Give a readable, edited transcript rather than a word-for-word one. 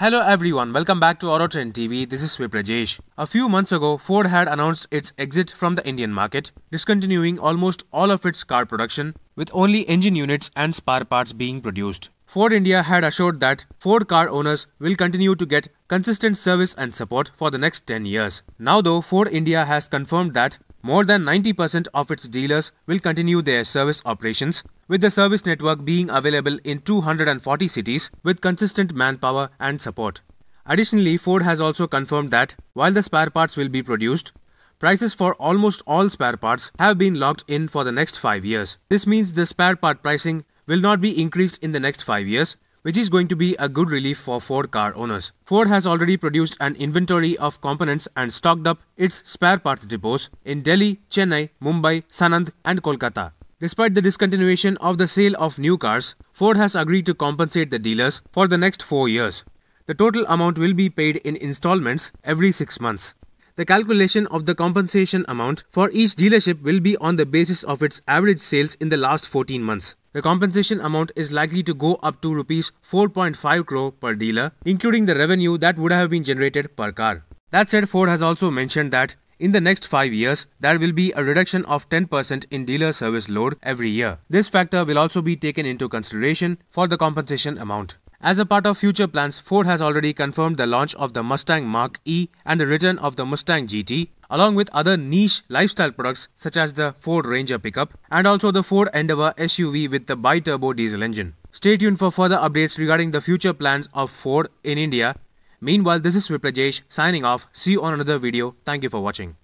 Hello everyone, welcome back to Autotrend TV. This is Viprajesh. A few months ago, Ford had announced its exit from the Indian market, discontinuing almost all of its car production, with only engine units and spare parts being produced. Ford India had assured that Ford car owners will continue to get consistent service and support for the next 10 years. Now though, Ford India has confirmed that more than 90% of its dealers will continue their service operations, with the service network being available in 240 cities with consistent manpower and support. Additionally, Ford has also confirmed that while the spare parts will be produced, prices for almost all spare parts have been locked in for the next 5 years. This means the spare part pricing will not be increased in the next 5 years, which is going to be a good relief for Ford car owners. Ford has already produced an inventory of components and stocked up its spare parts depots in Delhi, Chennai, Mumbai, Sanand and Kolkata. Despite the discontinuation of the sale of new cars, Ford has agreed to compensate the dealers for the next 4 years. The total amount will be paid in installments every 6 months. The calculation of the compensation amount for each dealership will be on the basis of its average sales in the last 14 months. The compensation amount is likely to go up to Rs 4.5 crore per dealer, including the revenue that would have been generated per car. That said, Ford has also mentioned that in the next 5 years, there will be a reduction of 10% in dealer service load every year. This factor will also be taken into consideration for the compensation amount. As a part of future plans, Ford has already confirmed the launch of the Mustang Mach-E and the return of the Mustang GT, along with other niche lifestyle products such as the Ford Ranger pickup and also the Ford Endeavour SUV with the bi-turbo diesel engine. Stay tuned for further updates regarding the future plans of Ford in India. Meanwhile, this is Viprajesh signing off. See you on another video. Thank you for watching.